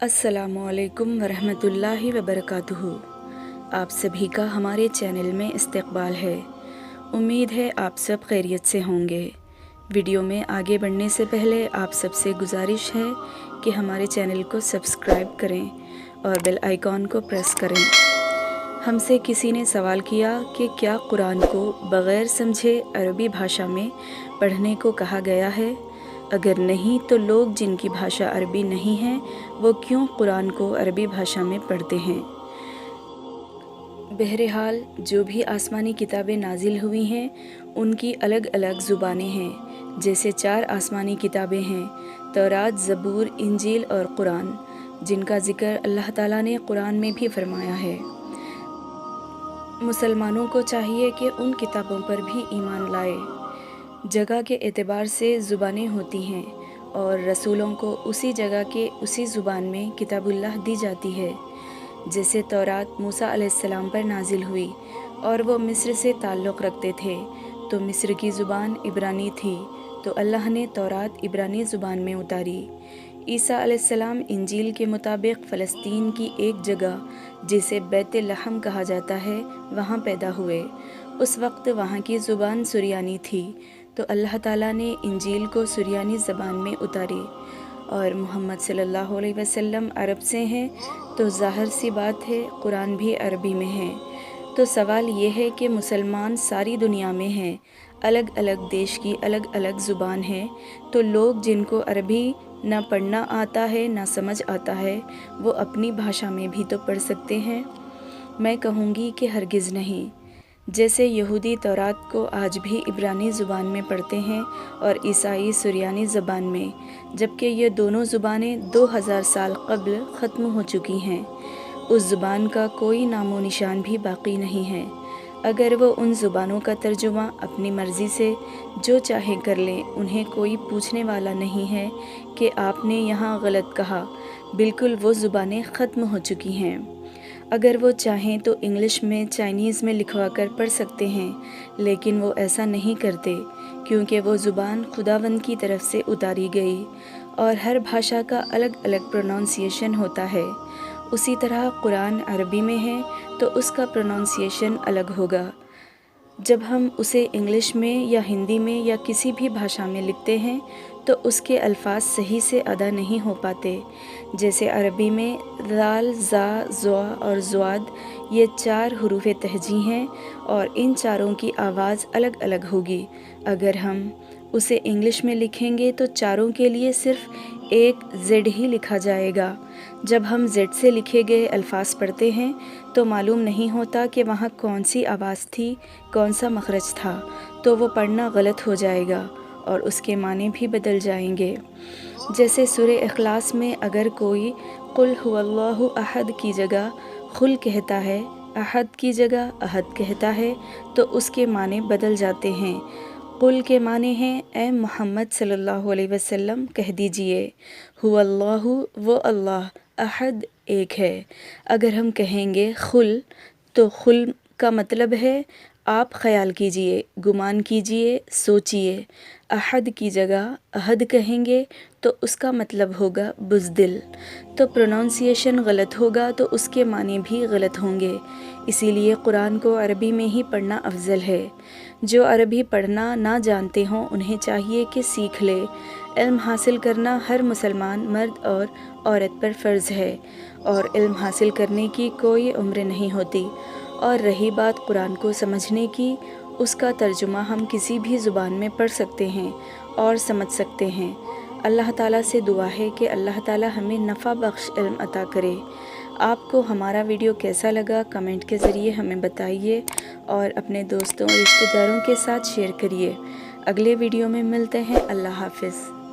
अस्सलामुअलैकुम वरहमतुल्लाहि वबरकातुहू। आप सभी का हमारे चैनल में इस्तकबाल है। उम्मीद है आप सब खैरियत से होंगे। वीडियो में आगे बढ़ने से पहले आप सबसे गुजारिश है कि हमारे चैनल को सब्सक्राइब करें और बेल आइकॉन को प्रेस करें। हमसे किसी ने सवाल किया कि क्या कुरान को बग़ैर समझे अरबी भाषा में पढ़ने को कहा गया है? अगर नहीं तो लोग जिनकी भाषा अरबी नहीं है वो क्यों कुरान को अरबी भाषा में पढ़ते हैं? बहरहाल जो भी आसमानी किताबें नाजिल हुई हैं उनकी अलग अलग ज़ुबानें हैं। जैसे 4 आसमानी किताबें हैं, तौरात, ज़बूर, इंजील और कुरान, जिनका ज़िक्र अल्लाह ताला ने कुरान में भी फरमाया है। मुसलमानों को चाहिए कि उन किताबों पर भी ईमान लाए। जगह के एतबार से ज़ुबानें होती हैं और रसूलों को उसी जगह के उसी ज़ुबान में किताबुल्लाह दी जाती है। जैसे तौरात मूसा अलैहिस्सलाम पर नाजिल हुई और वो मिस्र से ताल्लुक़ रखते थे तो मिस्र की ज़ुबान इब्रानी थी, तो अल्लाह ने तौरात इब्रानी ज़ुबान में उतारी। ईसा अलैहिस्सलाम इंजील के मुताबिक फ़लस्तीन की एक जगह जिसे बैत लहम कहा जाता है वहाँ पैदा हुए। उस वक्त वहाँ की ज़ुबान सुरियानी थी, तो अल्लाह ताला ने इंजील को सुरियानी ज़बान में उतारी। और मोहम्मद सल्लल्लाहु अलैहि वसल्लम अरब से हैं तो ज़ाहिर सी बात है कुरान भी अरबी में है। तो सवाल ये है कि मुसलमान सारी दुनिया में हैं, अलग अलग देश की अलग अलग ज़ुबान है, तो लोग जिनको अरबी ना पढ़ना आता है ना समझ आता है वो अपनी भाषा में भी तो पढ़ सकते हैं। मैं कहूँगी कि हरगिज़ नहीं। जैसे यहूदी तौरात को आज भी इब्रानी ज़ुबान में पढ़ते हैं और ईसाई सुरियानी ज़बान में, जबकि ये दोनों ज़ुबानें 2000 साल क़ब्ल ख़त्म हो चुकी हैं। उस ज़ुबान का कोई नामो निशान भी बाक़ी नहीं है। अगर वो उन ज़ुबानों का तर्जुमा अपनी मर्ज़ी से जो चाहे कर लें, उन्हें कोई पूछने वाला नहीं है कि आपने यहाँ गलत कहा। बिल्कुल वो ज़ुबानें ख़त्म हो चुकी हैं। अगर वो चाहें तो इंग्लिश में, चाइनीज़ में लिखवा कर पढ़ सकते हैं, लेकिन वो ऐसा नहीं करते क्योंकि वो ज़ुबान खुदावंद की तरफ से उतारी गई और हर भाषा का अलग अलग प्रोनाउंसिएशन होता है। उसी तरह कुरान अरबी में है तो उसका प्रोनाउंसिएशन अलग होगा। जब हम उसे इंग्लिश में या हिंदी में या किसी भी भाषा में लिखते हैं तो उसके अल्फाज सही से अदा नहीं हो पाते। जैसे अरबी में दाल, ज़ा, ज़्वा और ज़्वाद ये 4 हरूफ तहजी हैं और इन चारों की आवाज़ अलग अलग होगी। अगर हम उसे इंग्लिश में लिखेंगे तो चारों के लिए सिर्फ़ एक ज़ेड ही लिखा जाएगा। जब हम ज़ेड से लिखे गए अल्फाज पढ़ते हैं तो मालूम नहीं होता कि वहाँ कौन सी आवाज़ थी, कौन सा मखरज था, तो वो पढ़ना गलत हो जाएगा और उसके माने भी बदल जाएंगे। जैसे सूरह इखलास में अगर कोई कुल हुवल्लाहु अहद की जगह खुल कहता है, अहद की जगह अहद कहता है, तो उसके माने बदल जाते हैं। कुल के माने हैं ए मोहम्मद सल्लल्लाहु अलैहि वसल्लम कह दीजिए, हुवल्लाहु वो अल्लाह, अहद एक है। अगर हम कहेंगे खुल तो खुल का मतलब है आप ख़याल कीजिए, गुमान कीजिए, सोचिए। अहद की जगह अहद कहेंगे तो उसका मतलब होगा बुज़दिल। तो प्रोनाउंसिएशन गलत होगा तो उसके माने भी गलत होंगे। इसीलिए कुरान को अरबी में ही पढ़ना अफजल है। जो अरबी पढ़ना ना जानते हों उन्हें चाहिए कि सीख ले। इल्म हासिल करना हर मुसलमान मर्द और औरत पर फ़र्ज़ है और इल्म हासिल करने की कोई उम्र नहीं होती। और रही बात कुरान को समझने की, उसका तर्जुमा हम किसी भी ज़ुबान में पढ़ सकते हैं और समझ सकते हैं। अल्लाह ताला से दुआ है कि अल्लाह ताला हमें नफ़ा बख्श इल्म अता करे। आपको हमारा वीडियो कैसा लगा कमेंट के ज़रिए हमें बताइए और अपने दोस्तों और रिश्तेदारों के साथ शेयर करिए। अगले वीडियो में मिलते हैं। अल्लाह हाफ़िज़।